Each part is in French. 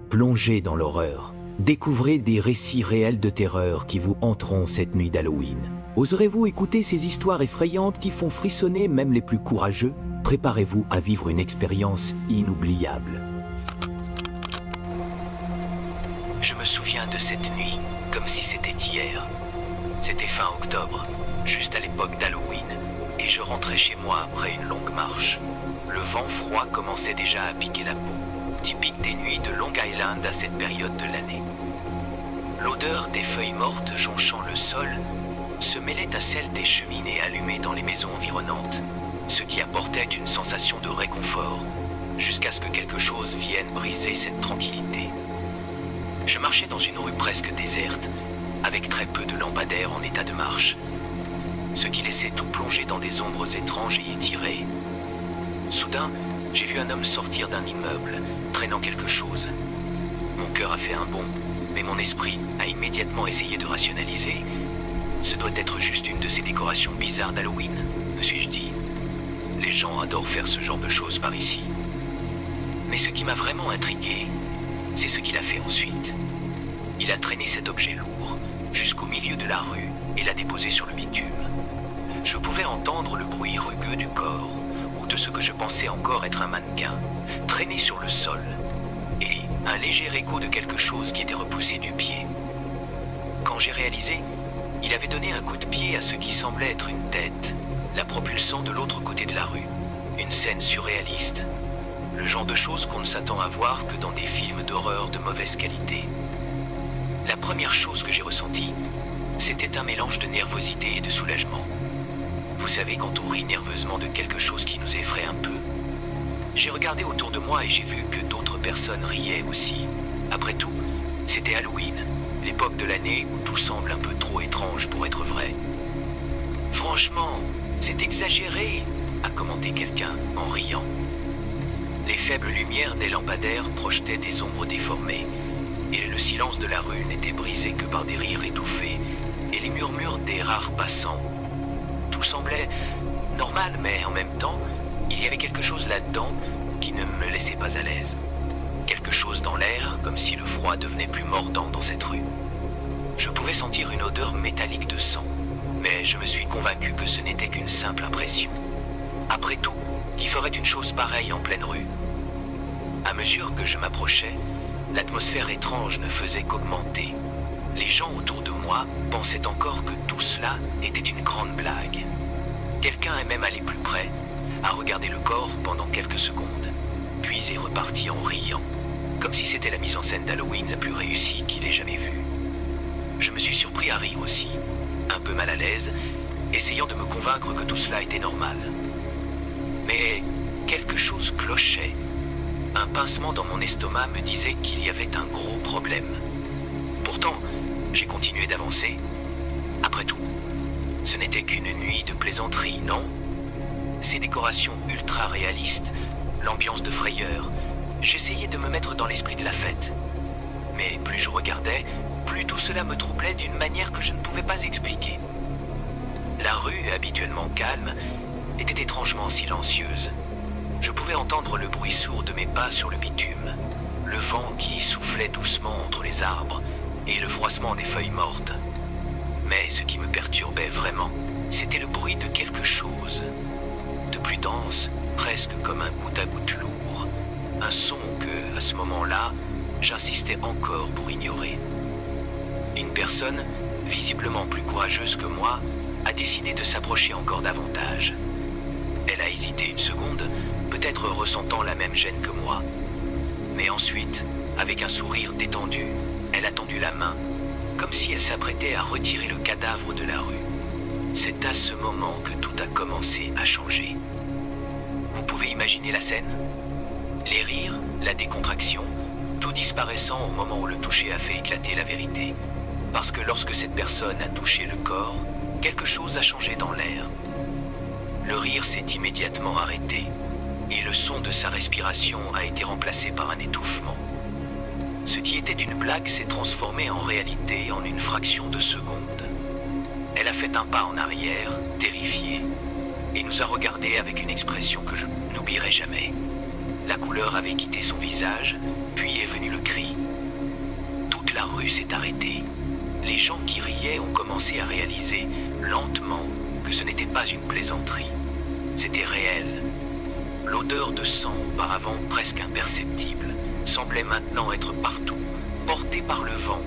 Plongez dans l'horreur. Découvrez des récits réels de terreur qui vous hanteront cette nuit d'Halloween. Oserez-vous écouter ces histoires effrayantes qui font frissonner même les plus courageux? Préparez-vous à vivre une expérience inoubliable. Je me souviens de cette nuit comme si c'était hier. C'était fin octobre, juste à l'époque d'Halloween, et je rentrais chez moi après une longue marche. Le vent froid commençait déjà à piquer la peau, typique des nuits de Long Island à cette période de l'année. L'odeur des feuilles mortes jonchant le sol se mêlait à celle des cheminées allumées dans les maisons environnantes, ce qui apportait une sensation de réconfort, jusqu'à ce que quelque chose vienne briser cette tranquillité. Je marchais dans une rue presque déserte, avec très peu de lampadaires en état de marche, ce qui laissait tout plonger dans des ombres étranges et étirées. Soudain, j'ai vu un homme sortir d'un immeuble, traînant quelque chose. Mon cœur a fait un bond, mais mon esprit a immédiatement essayé de rationaliser. Ce doit être juste une de ces décorations bizarres d'Halloween, me suis-je dit. Les gens adorent faire ce genre de choses par ici. Mais ce qui m'a vraiment intrigué, c'est ce qu'il a fait ensuite. Il a traîné cet objet lourd jusqu'au milieu de la rue et l'a déposé sur le bitume. Je pouvais entendre le bruit rugueux du corps, ou de ce que je pensais encore être un mannequin, traîné sur le sol, et un léger écho de quelque chose qui était repoussé du pied. Quand j'ai réalisé, il avait donné un coup de pied à ce qui semblait être une tête, la propulsant de l'autre côté de la rue. Une scène surréaliste. Le genre de choses qu'on ne s'attend à voir que dans des films d'horreur de mauvaise qualité. La première chose que j'ai ressentie, c'était un mélange de nervosité et de soulagement. Vous savez, quand on rit nerveusement de quelque chose qui nous effraie un peu. J'ai regardé autour de moi et j'ai vu que d'autres personnes riaient aussi. Après tout, c'était Halloween, l'époque de l'année où tout semble un peu trop étrange pour être vrai. Franchement, c'est exagéré, a commenté quelqu'un en riant. Les faibles lumières des lampadaires projetaient des ombres déformées, et le silence de la rue n'était brisé que par des rires étouffés et les murmures des rares passants. Tout semblait normal, mais en même temps, il y avait quelque chose là-dedans qui ne me laissait pas à l'aise. Quelque chose dans l'air, comme si le froid devenait plus mordant dans cette rue. Je pouvais sentir une odeur métallique de sang, mais je me suis convaincu que ce n'était qu'une simple impression. Après tout, qui ferait une chose pareille en pleine rue? À mesure que je m'approchais, l'atmosphère étrange ne faisait qu'augmenter. Les gens autour de moi pensaient encore que tout cela était une grande blague. Quelqu'un est même allé plus près, a regardé le corps pendant quelques secondes, puis est reparti en riant, comme si c'était la mise en scène d'Halloween la plus réussie qu'il ait jamais vue. Je me suis surpris à rire aussi, un peu mal à l'aise, essayant de me convaincre que tout cela était normal. Mais quelque chose clochait. Un pincement dans mon estomac me disait qu'il y avait un gros problème. Pourtant, j'ai continué d'avancer. Après tout, ce n'était qu'une nuit de plaisanterie, non? Ces décorations ultra réalistes, l'ambiance de frayeur, j'essayais de me mettre dans l'esprit de la fête. Mais plus je regardais, plus tout cela me troublait d'une manière que je ne pouvais pas expliquer. La rue, habituellement calme, était étrangement silencieuse. Je pouvais entendre le bruit sourd de mes pas sur le bitume, le vent qui soufflait doucement entre les arbres et le froissement des feuilles mortes. Mais ce qui me perturbait vraiment, c'était le bruit de quelque chose, de plus dense, presque comme un goutte à goutte lourd, un son que, à ce moment-là, j'insistais encore pour ignorer. Une personne, visiblement plus courageuse que moi, a décidé de s'approcher encore davantage. Elle a hésité une seconde, peut-être ressentant la même gêne que moi. Mais ensuite, avec un sourire détendu, elle a tendu la main, comme si elle s'apprêtait à retirer le cadavre de la rue. C'est à ce moment que tout a commencé à changer. Vous pouvez imaginer la scène? Les rires, la décontraction, tout disparaissant au moment où le toucher a fait éclater la vérité. Parce que lorsque cette personne a touché le corps, quelque chose a changé dans l'air. Le rire s'est immédiatement arrêté, et le son de sa respiration a été remplacé par un étouffement. Ce qui était une blague s'est transformé en réalité en une fraction de seconde. Elle a fait un pas en arrière, terrifiée, et nous a regardés avec une expression que je n'oublierai jamais. La couleur avait quitté son visage, puis est venu le cri. la rue s'est arrêtée. Les gens qui riaient ont commencé à réaliser, lentement, que ce n'était pas une plaisanterie. C'était réel. L'odeur de sang, auparavant presque imperceptible, semblait maintenant être partout, portée par le vent.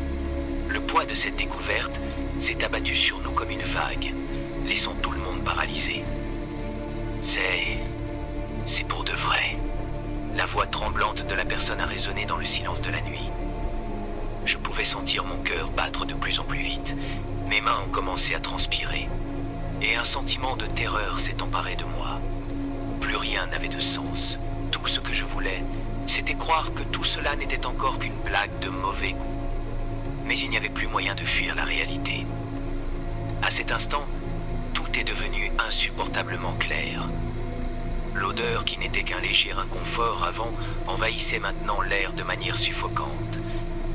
Le poids de cette découverte s'est abattu sur nous comme une vague, laissant tout le monde paralysé. C'est pour de vrai. La voix tremblante de la personne a résonné dans le silence de la nuit. Je pouvais sentir mon cœur battre de plus en plus vite. Mes mains ont commencé à transpirer. Et un sentiment de terreur s'est emparé de moi. Plus rien n'avait de sens. Tout ce que je voulais, c'était croire que tout cela n'était encore qu'une blague de mauvais goût. Mais il n'y avait plus moyen de fuir la réalité. À cet instant, tout est devenu insupportablement clair. L'odeur, qui n'était qu'un léger inconfort avant, envahissait maintenant l'air de manière suffocante.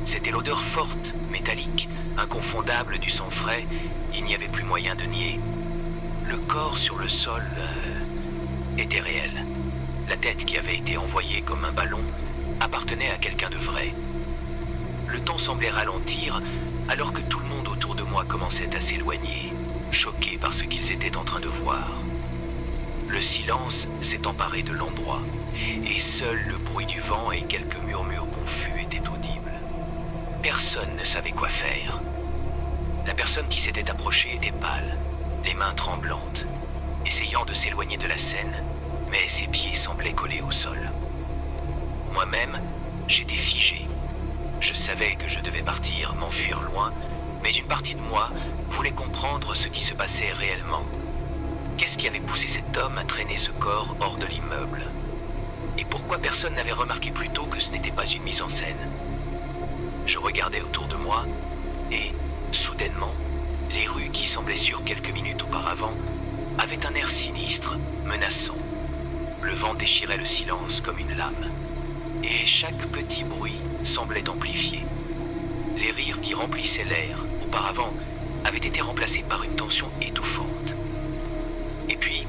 C'était l'odeur forte, métallique, inconfondable du sang frais. Il n'y avait plus moyen de nier. Le corps sur le sol était réel. La tête qui avait été envoyée comme un ballon appartenait à quelqu'un de vrai. Le temps semblait ralentir alors que tout le monde autour de moi commençait à s'éloigner, choqué par ce qu'ils étaient en train de voir. Le silence s'est emparé de l'endroit, et seul le bruit du vent et quelques murmures confus étaient audibles. Personne ne savait quoi faire. La personne qui s'était approchée était pâle, les mains tremblantes, essayant de s'éloigner de la scène, mais ses pieds semblaient collés au sol. Moi-même, j'étais figé. Je savais que je devais partir, m'enfuir loin, mais une partie de moi voulait comprendre ce qui se passait réellement. Qu'est-ce qui avait poussé cet homme à traîner ce corps hors de l'immeuble? Et pourquoi personne n'avait remarqué plus tôt que ce n'était pas une mise en scène? Je regardais autour de moi et, soudainement, les rues qui semblaient sûres quelques minutes auparavant avaient un air sinistre, menaçant. Le vent déchirait le silence comme une lame. Et chaque petit bruit semblait amplifié. Les rires qui remplissaient l'air, auparavant, avaient été remplacés par une tension étouffante. Et puis,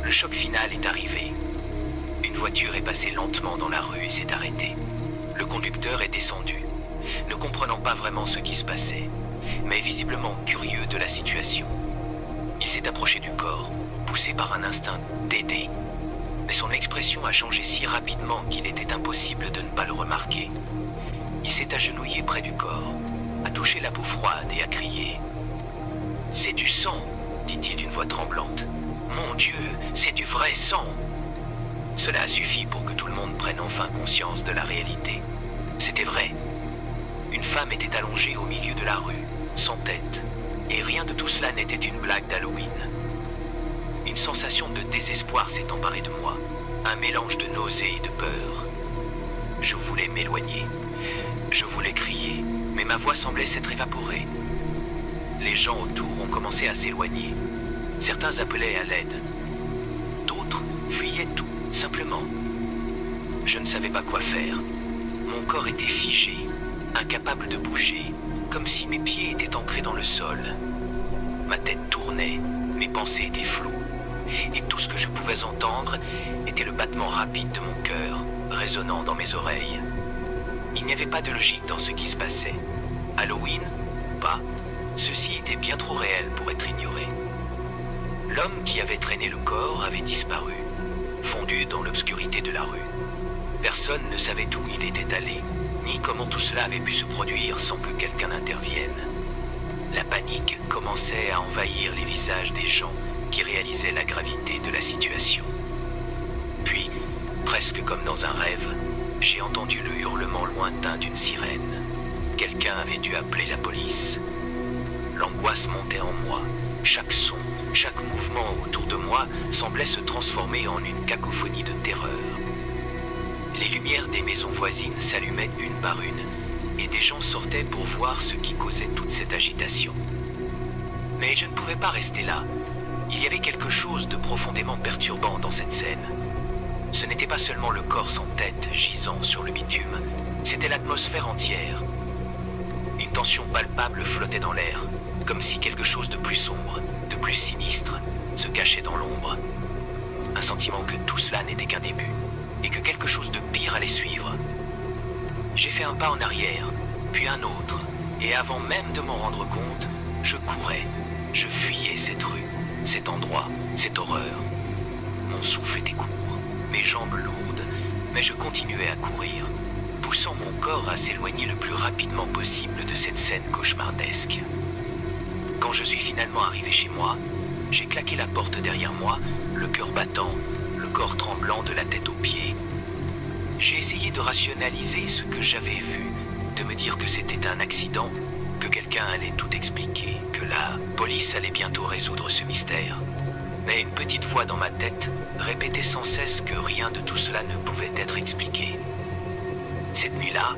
le choc final est arrivé. Une voiture est passée lentement dans la rue et s'est arrêtée. Le conducteur est descendu, ne comprenant pas vraiment ce qui se passait, mais visiblement curieux de la situation. Il s'est approché du corps, poussé par un instinct d'aider. Mais son expression a changé si rapidement qu'il était impossible de ne pas le remarquer. Il s'est agenouillé près du corps, a touché la peau froide et a crié. « C'est du sang !» dit-il d'une voix tremblante. « Mon Dieu, c'est du vrai sang !» Cela a suffi pour que tout le monde prenne enfin conscience de la réalité. C'était vrai. Une femme était allongée au milieu de la rue, sans tête, et rien de tout cela n'était une blague d'Halloween. Une sensation de désespoir s'est emparée de moi, un mélange de nausée et de peur. Je voulais m'éloigner, je voulais crier, mais ma voix semblait s'être évaporée. Les gens autour ont commencé à s'éloigner. Certains appelaient à l'aide. D'autres fuyaient tout simplement. Je ne savais pas quoi faire. Mon corps était figé, incapable de bouger, comme si mes pieds étaient ancrés dans le sol. Ma tête tournait, mes pensées étaient floues. Et tout ce que je pouvais entendre était le battement rapide de mon cœur, résonnant dans mes oreilles. Il n'y avait pas de logique dans ce qui se passait. Halloween ou pas, ceci était bien trop réel pour être ignoré. L'homme qui avait traîné le corps avait disparu, fondu dans l'obscurité de la rue. Personne ne savait où il était allé, ni comment tout cela avait pu se produire sans que quelqu'un n'intervienne. La panique commençait à envahir les visages des gens qui réalisaient la gravité de la situation. Puis, presque comme dans un rêve, j'ai entendu le hurlement lointain d'une sirène. Quelqu'un avait dû appeler la police. L'angoisse montait en moi. Chaque son, chaque mouvement autour de moi semblait se transformer en une cacophonie de terreur. Les lumières des maisons voisines s'allumaient une par une, et des gens sortaient pour voir ce qui causait toute cette agitation. Mais je ne pouvais pas rester là. Il y avait quelque chose de profondément perturbant dans cette scène. Ce n'était pas seulement le corps sans tête gisant sur le bitume, c'était l'atmosphère entière. Une tension palpable flottait dans l'air, comme si quelque chose de plus sombre, de plus sinistre, se cachait dans l'ombre. Un sentiment que tout cela n'était qu'un début, et que quelque chose de pire allait suivre. J'ai fait un pas en arrière, puis un autre, et avant même de m'en rendre compte, je courais, je fuyais cette rue, cet endroit, cette horreur. Mon souffle était court, mes jambes lourdes, mais je continuais à courir, poussant mon corps à s'éloigner le plus rapidement possible de cette scène cauchemardesque. Quand je suis finalement arrivé chez moi, j'ai claqué la porte derrière moi, le cœur battant, le corps tremblant de la tête aux pieds. J'ai essayé de rationaliser ce que j'avais vu, de me dire que c'était un accident, que quelqu'un allait tout expliquer, que la police allait bientôt résoudre ce mystère. Mais une petite voix dans ma tête répétait sans cesse que rien de tout cela ne pouvait être expliqué. Cette nuit-là,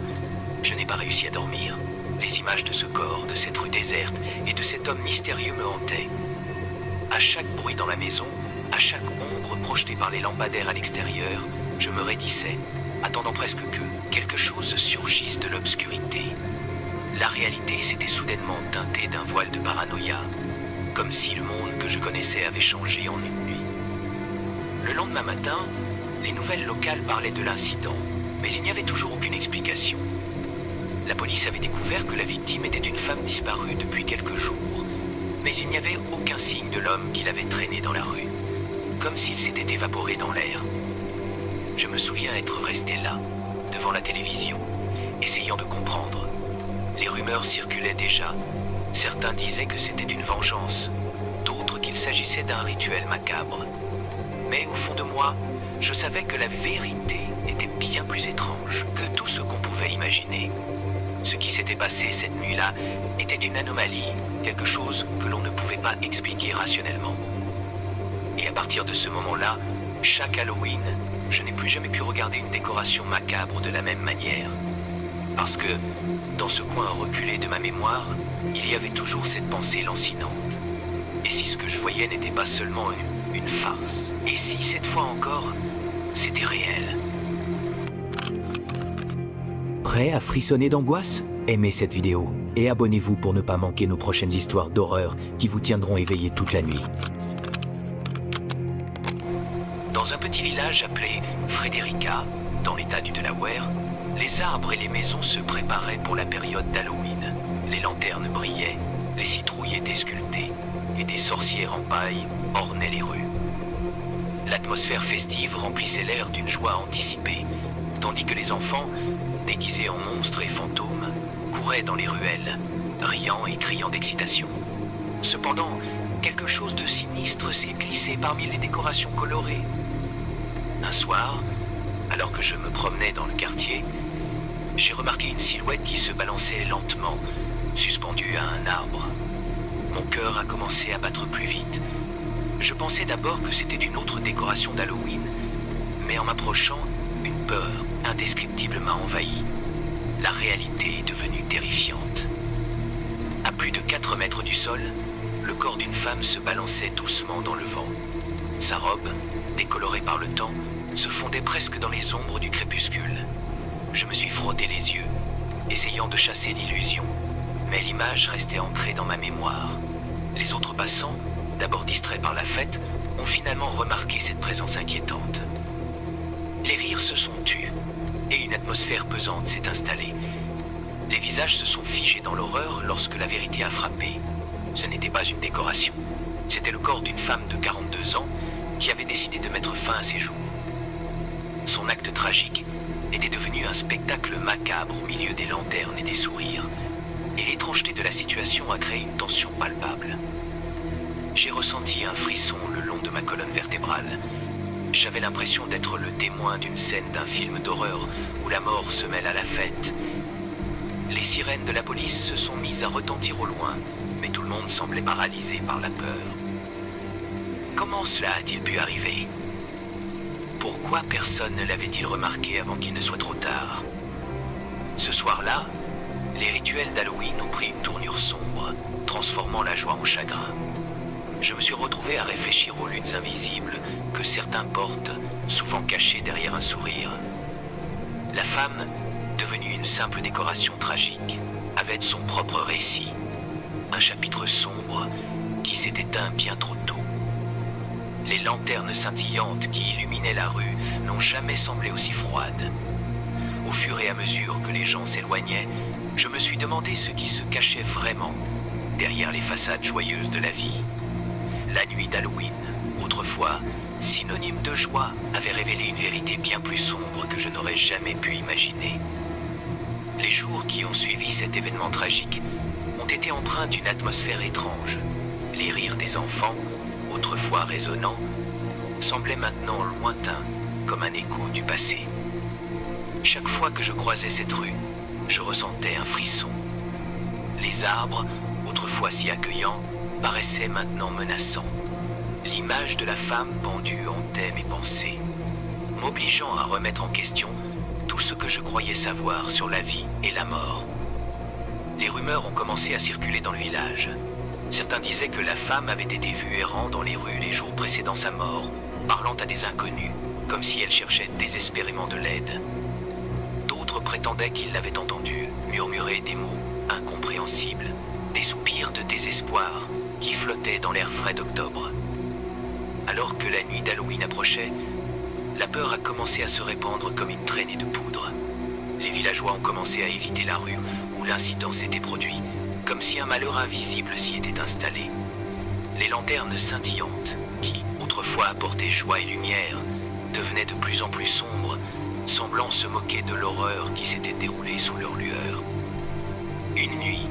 je n'ai pas réussi à dormir. Les images de ce corps, de cette rue déserte et de cet homme mystérieux me hantaient. À chaque bruit dans la maison, à chaque ombre projetée par les lampadaires à l'extérieur, je me raidissais, attendant presque que quelque chose surgisse de l'obscurité. La réalité s'était soudainement teintée d'un voile de paranoïa, comme si le monde que je connaissais avait changé en une nuit. Le lendemain matin, les nouvelles locales parlaient de l'incident, mais il n'y avait toujours aucune explication. La police avait découvert que la victime était une femme disparue depuis quelques jours, mais il n'y avait aucun signe de l'homme qui l'avait traînée dans la rue, comme s'il s'était évaporé dans l'air. Je me souviens être resté là, devant la télévision, essayant de comprendre. Les rumeurs circulaient déjà. Certains disaient que c'était une vengeance, d'autres qu'il s'agissait d'un rituel macabre. Mais au fond de moi, je savais que la vérité était bien plus étrange que tout ce qu'on pouvait imaginer. Ce qui s'était passé cette nuit-là était une anomalie, quelque chose que l'on ne pouvait pas expliquer rationnellement. Et à partir de ce moment-là, chaque Halloween, je n'ai plus jamais pu regarder une décoration macabre de la même manière. Parce que, dans ce coin reculé de ma mémoire, il y avait toujours cette pensée lancinante. Et si ce que je voyais n'était pas seulement une farce? Et si, cette fois encore, c'était réel? Prêt à frissonner d'angoisse? Aimez cette vidéo et abonnez-vous pour ne pas manquer nos prochaines histoires d'horreur qui vous tiendront éveillés toute la nuit. Dans un petit village appelé Frederica, dans l'état du Delaware, les arbres et les maisons se préparaient pour la période d'Halloween. Les lanternes brillaient, les citrouilles étaient sculptées, et des sorcières en paille ornaient les rues. L'atmosphère festive remplissait l'air d'une joie anticipée, tandis que les enfants, déguisés en monstres et fantômes, couraient dans les ruelles, riant et criant d'excitation. Cependant, quelque chose de sinistre s'est glissé parmi les décorations colorées. Un soir, alors que je me promenais dans le quartier, j'ai remarqué une silhouette qui se balançait lentement, suspendue à un arbre. Mon cœur a commencé à battre plus vite. Je pensais d'abord que c'était une autre décoration d'Halloween, mais en m'approchant, une peur indescriptible m'a envahi. La réalité est devenue terrifiante. À plus de 4 mètres du sol, le corps d'une femme se balançait doucement dans le vent. Sa robe, décolorée par le temps, se fondait presque dans les ombres du crépuscule. Je me suis frotté les yeux, essayant de chasser l'illusion, mais l'image restait ancrée dans ma mémoire. Les autres passants, d'abord distraits par la fête, ont finalement remarqué cette présence inquiétante. Les rires se sont tus, et une atmosphère pesante s'est installée. Les visages se sont figés dans l'horreur lorsque la vérité a frappé. Ce n'était pas une décoration, c'était le corps d'une femme de 42 ans qui avait décidé de mettre fin à ses jours. Son acte tragique était devenu un spectacle macabre au milieu des lanternes et des sourires, et l'étrangeté de la situation a créé une tension palpable. J'ai ressenti un frisson le long de ma colonne vertébrale. J'avais l'impression d'être le témoin d'une scène d'un film d'horreur où la mort se mêle à la fête. Les sirènes de la police se sont mises à retentir au loin, mais tout le monde semblait paralysé par la peur. Comment cela a-t-il pu arriver? Pourquoi personne ne l'avait-il remarqué avant qu'il ne soit trop tard? Ce soir-là, les rituels d'Halloween ont pris une tournure sombre, transformant la joie en chagrin. Je me suis retrouvé à réfléchir aux luttes invisibles que certains portent, souvent cachées derrière un sourire. La femme, devenue une simple décoration tragique, avait son propre récit, un chapitre sombre qui s'est éteint bien trop tôt. Les lanternes scintillantes qui illuminaient la rue n'ont jamais semblé aussi froides. Au fur et à mesure que les gens s'éloignaient, je me suis demandé ce qui se cachait vraiment derrière les façades joyeuses de la vie. La nuit d'Halloween, autrefois synonyme de joie, avait révélé une vérité bien plus sombre que je n'aurais jamais pu imaginer. Les jours qui ont suivi cet événement tragique ont été empreints d'une atmosphère étrange. Les rires des enfants, autrefois résonnants, semblaient maintenant lointains, comme un écho du passé. Chaque fois que je croisais cette rue, je ressentais un frisson. Les arbres, autrefois si accueillants, paraissaient maintenant menaçants. L'image de la femme pendue hantait mes pensées, m'obligeant à remettre en question tout ce que je croyais savoir sur la vie et la mort. Les rumeurs ont commencé à circuler dans le village. Certains disaient que la femme avait été vue errant dans les rues les jours précédant sa mort, parlant à des inconnus, comme si elle cherchait désespérément de l'aide. D'autres prétendaient qu'ils l'avaient entendue murmurer des mots incompréhensibles, des soupirs de désespoir qui flottaient dans l'air frais d'octobre. Alors que la nuit d'Halloween approchait, la peur a commencé à se répandre comme une traînée de poudre. Les villageois ont commencé à éviter la rue où l'incident s'était produit, comme si un malheur invisible s'y était installé. Les lanternes scintillantes, qui autrefois apportaient joie et lumière, devenaient de plus en plus sombres, semblant se moquer de l'horreur qui s'était déroulée sous leur lueur. Une nuit,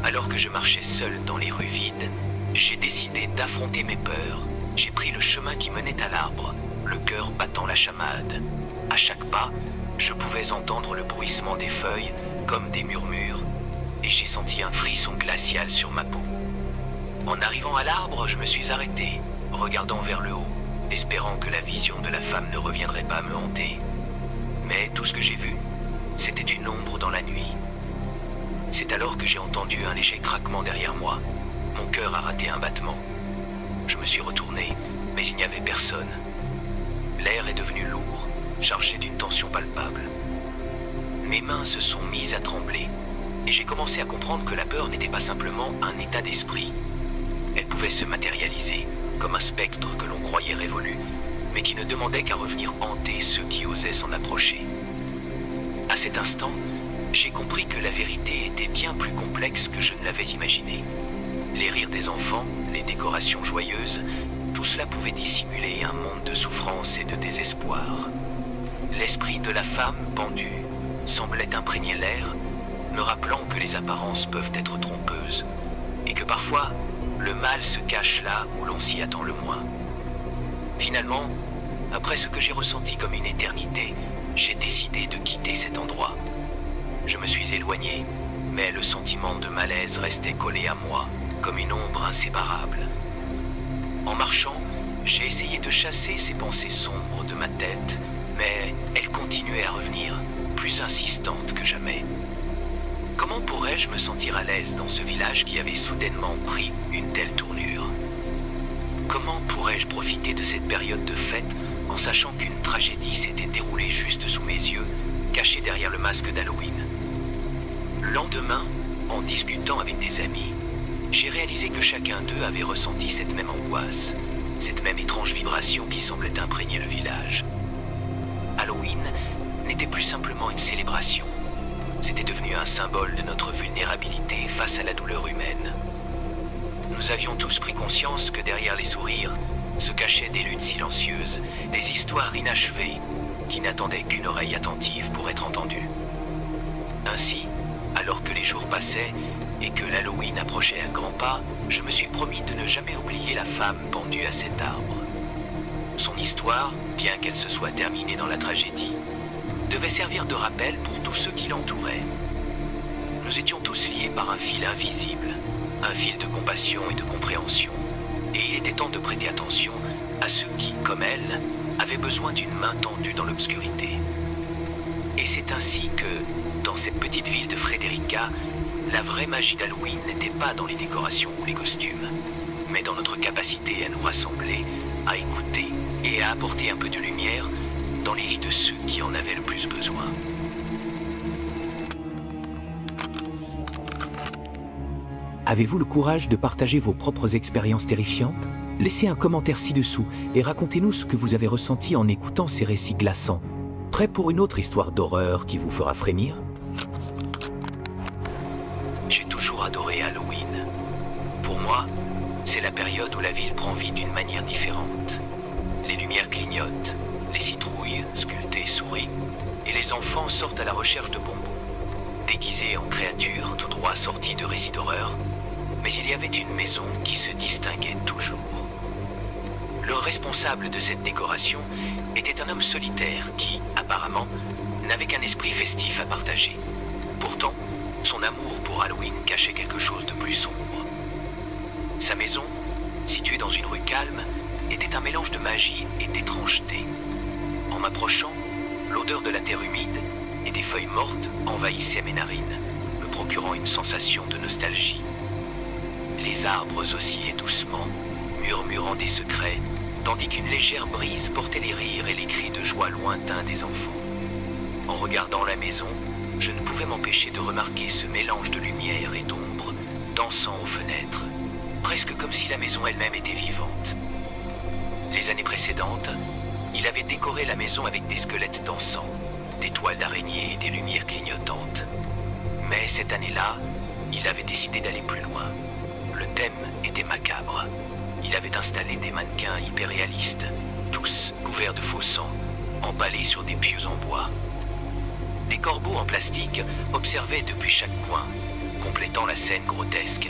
alors que je marchais seul dans les rues vides, j'ai décidé d'affronter mes peurs. J'ai pris le chemin qui menait à l'arbre, le cœur battant la chamade. À chaque pas, je pouvais entendre le bruissement des feuilles comme des murmures, et j'ai senti un frisson glacial sur ma peau. En arrivant à l'arbre, je me suis arrêté, regardant vers le haut, espérant que la vision de la femme ne reviendrait pas me hanter. Mais tout ce que j'ai vu, c'était une ombre dans la nuit. C'est alors que j'ai entendu un léger craquement derrière moi. Mon cœur a raté un battement. Je me suis retourné, mais il n'y avait personne. L'air est devenu lourd, chargé d'une tension palpable. Mes mains se sont mises à trembler, et j'ai commencé à comprendre que la peur n'était pas simplement un état d'esprit. Elle pouvait se matérialiser, comme un spectre que l'on croyait révolu, mais qui ne demandait qu'à revenir hanter ceux qui osaient s'en approcher. À cet instant, j'ai compris que la vérité était bien plus complexe que je ne l'avais imaginé. Les rires des enfants, les décorations joyeuses, tout cela pouvait dissimuler un monde de souffrance et de désespoir. L'esprit de la femme pendue semblait imprégner l'air, me rappelant que les apparences peuvent être trompeuses et que parfois le mal se cache là où l'on s'y attend le moins. Finalement, après ce que j'ai ressenti comme une éternité, j'ai décidé de quitter cet endroit. Je me suis éloigné, mais le sentiment de malaise restait collé à moi, comme une ombre inséparable. En marchant, j'ai essayé de chasser ces pensées sombres de ma tête, mais elles continuaient à revenir, plus insistantes que jamais. Comment pourrais-je me sentir à l'aise dans ce village qui avait soudainement pris une telle tournure? Comment pourrais-je profiter de cette période de fête en sachant qu'une tragédie s'était déroulée juste sous mes yeux, cachée derrière le masque d'Halloween? Le lendemain, en discutant avec des amis, j'ai réalisé que chacun d'eux avait ressenti cette même angoisse, cette même étrange vibration qui semblait imprégner le village. Halloween n'était plus simplement une célébration. C'était devenu un symbole de notre vulnérabilité face à la douleur humaine. Nous avions tous pris conscience que derrière les sourires se cachaient des luttes silencieuses, des histoires inachevées qui n'attendaient qu'une oreille attentive pour être entendues. Ainsi, alors que les jours passaient et que l'Halloween approchait à grands pas, je me suis promis de ne jamais oublier la femme pendue à cet arbre. Son histoire, bien qu'elle se soit terminée dans la tragédie, devait servir de rappel pour tous ceux qui l'entouraient. Nous étions tous liés par un fil invisible, un fil de compassion et de compréhension, et il était temps de prêter attention à ceux qui, comme elle, avaient besoin d'une main tendue dans l'obscurité. Et c'est ainsi que, dans cette petite ville de Frederica, la vraie magie d'Halloween n'était pas dans les décorations ou les costumes, mais dans notre capacité à nous rassembler, à écouter et à apporter un peu de lumière dans les vies de ceux qui en avaient le plus besoin. Avez-vous le courage de partager vos propres expériences terrifiantes? Laissez un commentaire ci-dessous et racontez-nous ce que vous avez ressenti en écoutant ces récits glaçants. Prêt pour une autre histoire d'horreur qui vous fera frémir? pour adorer Halloween. Pour moi, c'est la période où la ville prend vie d'une manière différente. Les lumières clignotent, les citrouilles, sculptées, sourient, et les enfants sortent à la recherche de bonbons, déguisés en créatures tout droit sorties de récits d'horreur. Mais il y avait une maison qui se distinguait toujours. Le responsable de cette décoration était un homme solitaire qui, apparemment, n'avait qu'un esprit festif à partager. Pourtant, son amour pour Halloween cachait quelque chose de plus sombre. Sa maison, située dans une rue calme, était un mélange de magie et d'étrangeté. En m'approchant, l'odeur de la terre humide et des feuilles mortes envahissait mes narines, me procurant une sensation de nostalgie. Les arbres oscillaient doucement, murmurant des secrets, tandis qu'une légère brise portait les rires et les cris de joie lointains des enfants. En regardant la maison, je ne pouvais m'empêcher de remarquer ce mélange de lumière et d'ombre dansant aux fenêtres, presque comme si la maison elle-même était vivante. Les années précédentes, il avait décoré la maison avec des squelettes dansants, des toiles d'araignée et des lumières clignotantes. Mais cette année-là, il avait décidé d'aller plus loin. Le thème était macabre. Il avait installé des mannequins hyper réalistes, tous couverts de faux sang, emballés sur des pieux en bois. Des corbeaux en plastique observaient depuis chaque coin, complétant la scène grotesque.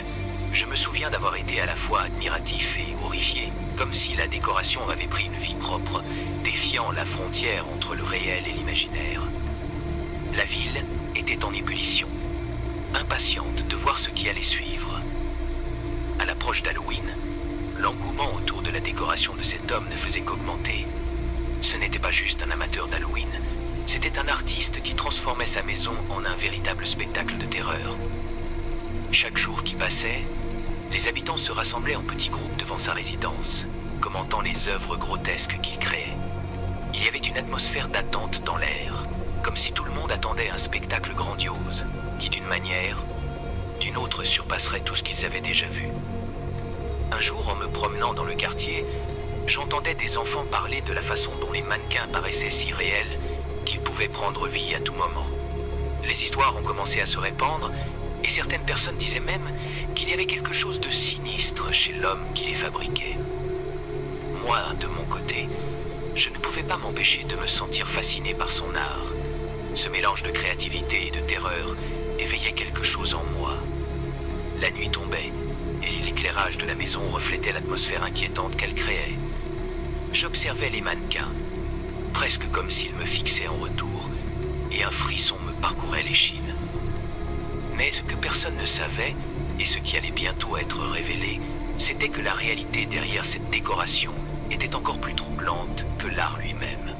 Je me souviens d'avoir été à la fois admiratif et horrifié, comme si la décoration avait pris une vie propre, défiant la frontière entre le réel et l'imaginaire. La ville était en ébullition, impatiente de voir ce qui allait suivre. À l'approche d'Halloween, l'engouement autour de la décoration de cet homme ne faisait qu'augmenter. Ce n'était pas juste un amateur d'Halloween, c'était un artiste qui transformait sa maison en un véritable spectacle de terreur. Chaque jour qui passait, les habitants se rassemblaient en petits groupes devant sa résidence, commentant les œuvres grotesques qu'il créait. Il y avait une atmosphère d'attente dans l'air, comme si tout le monde attendait un spectacle grandiose, qui d'une manière, d'une autre surpasserait tout ce qu'ils avaient déjà vu. Un jour, en me promenant dans le quartier, j'entendais des enfants parler de la façon dont les mannequins paraissaient si réels qu'ils pouvaient prendre vie à tout moment. Les histoires ont commencé à se répandre, et certaines personnes disaient même qu'il y avait quelque chose de sinistre chez l'homme qui les fabriquait. Moi, de mon côté, je ne pouvais pas m'empêcher de me sentir fasciné par son art. Ce mélange de créativité et de terreur éveillait quelque chose en moi. La nuit tombait, et l'éclairage de la maison reflétait l'atmosphère inquiétante qu'elle créait. J'observais les mannequins, presque comme s'ils me fixaient en retour, et un frisson me parcourait l'échine. Mais ce que personne ne savait, et ce qui allait bientôt être révélé, c'était que la réalité derrière cette décoration était encore plus troublante que l'art lui-même.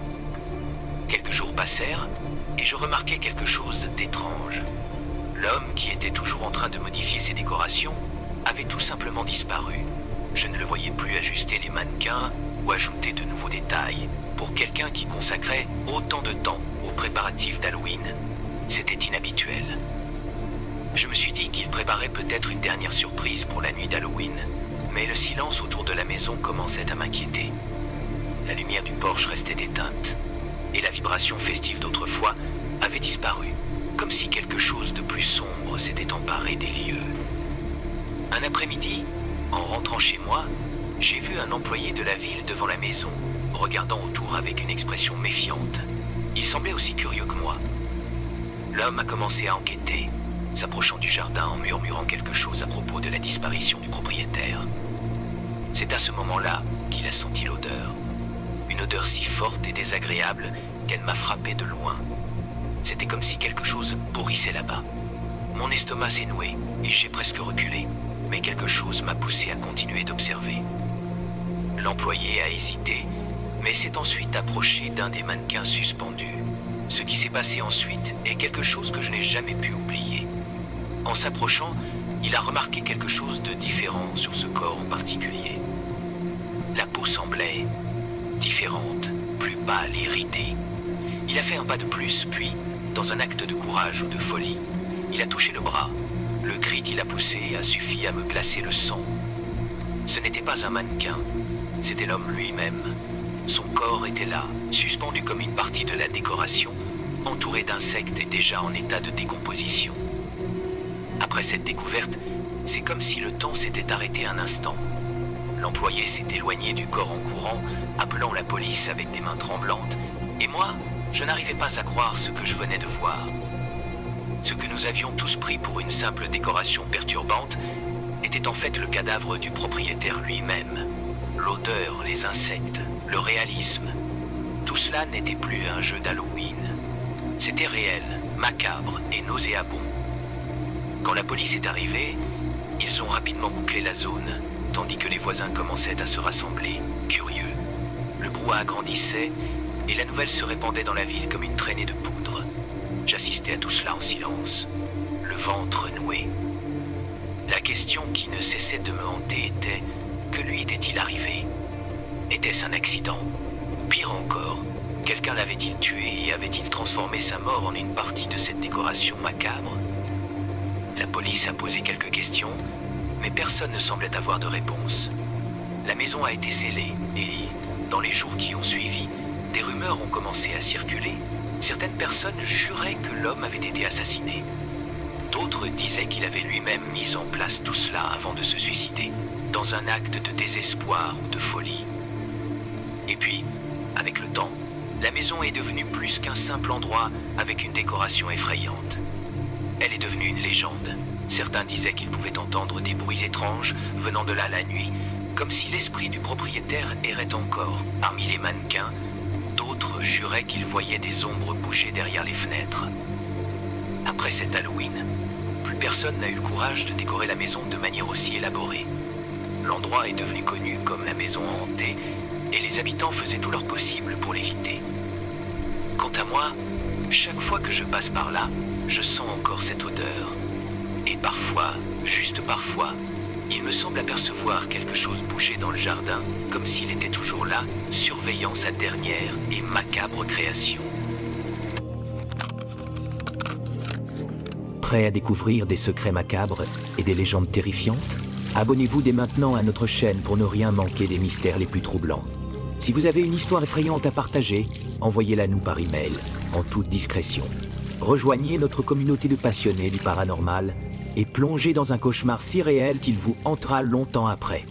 Quelques jours passèrent, et je remarquai quelque chose d'étrange. L'homme qui était toujours en train de modifier ses décorations avait tout simplement disparu. Je ne le voyais plus ajuster les mannequins ou ajouter de nouveaux détails. Pour quelqu'un qui consacrait autant de temps aux préparatifs d'Halloween, c'était inhabituel. Je me suis dit qu'il préparait peut-être une dernière surprise pour la nuit d'Halloween, mais le silence autour de la maison commençait à m'inquiéter. La lumière du porche restait éteinte, et la vibration festive d'autrefois avait disparu, comme si quelque chose de plus sombre s'était emparé des lieux. Un après-midi, en rentrant chez moi, j'ai vu un employé de la ville devant la maison, regardant autour avec une expression méfiante. Il semblait aussi curieux que moi. L'homme a commencé à enquêter, s'approchant du jardin en murmurant quelque chose à propos de la disparition du propriétaire. C'est à ce moment-là qu'il a senti l'odeur. Une odeur si forte et désagréable qu'elle m'a frappé de loin. C'était comme si quelque chose pourrissait là-bas. Mon estomac s'est noué et j'ai presque reculé, mais quelque chose m'a poussé à continuer d'observer. L'employé a hésité, mais s'est ensuite approché d'un des mannequins suspendus. Ce qui s'est passé ensuite est quelque chose que je n'ai jamais pu oublier. En s'approchant, il a remarqué quelque chose de différent sur ce corps en particulier. La peau semblait différente, plus pâle et ridée. Il a fait un pas de plus, puis, dans un acte de courage ou de folie, il a touché le bras. Le cri qu'il a poussé a suffi à me glacer le sang. Ce n'était pas un mannequin, c'était l'homme lui-même. Son corps était là, suspendu comme une partie de la décoration, entouré d'insectes et déjà en état de décomposition. Après cette découverte, c'est comme si le temps s'était arrêté un instant. L'employé s'est éloigné du corps en courant, appelant la police avec des mains tremblantes, et moi, je n'arrivais pas à croire ce que je venais de voir. Ce que nous avions tous pris pour une simple décoration perturbante était en fait le cadavre du propriétaire lui-même. L'odeur, les insectes, le réalisme, tout cela n'était plus un jeu d'Halloween. C'était réel, macabre et nauséabond. Quand la police est arrivée, ils ont rapidement bouclé la zone, tandis que les voisins commençaient à se rassembler, curieux. Le brouhaha grandissait et la nouvelle se répandait dans la ville comme une traînée de poudre. J'assistais à tout cela en silence, le ventre noué. La question qui ne cessait de me hanter était: que lui était-il arrivé? Était-ce un accident? Pire encore, quelqu'un l'avait-il tué et avait-il transformé sa mort en une partie de cette décoration macabre? La police a posé quelques questions, mais personne ne semblait avoir de réponse. La maison a été scellée et, dans les jours qui ont suivi, des rumeurs ont commencé à circuler. Certaines personnes juraient que l'homme avait été assassiné. D'autres disaient qu'il avait lui-même mis en place tout cela avant de se suicider, dans un acte de désespoir ou de folie. Et puis, avec le temps, la maison est devenue plus qu'un simple endroit avec une décoration effrayante. Elle est devenue une légende. Certains disaient qu'ils pouvaient entendre des bruits étranges venant de là la nuit, comme si l'esprit du propriétaire errait encore parmi les mannequins. D'autres juraient qu'ils voyaient des ombres bouger derrière les fenêtres. Après cet Halloween, plus personne n'a eu le courage de décorer la maison de manière aussi élaborée. L'endroit est devenu connu comme la maison hantée et les habitants faisaient tout leur possible pour l'éviter. Quant à moi, chaque fois que je passe par là, je sens encore cette odeur. Et parfois, juste parfois, il me semble apercevoir quelque chose bouger dans le jardin, comme s'il était toujours là, surveillant sa dernière et macabre création. Prêt à découvrir des secrets macabres et des légendes terrifiantes? Abonnez-vous dès maintenant à notre chaîne pour ne rien manquer des mystères les plus troublants. Si vous avez une histoire effrayante à partager, envoyez-la nous par email, en toute discrétion. Rejoignez notre communauté de passionnés du paranormal et plongez dans un cauchemar si réel qu'il vous hantera longtemps après.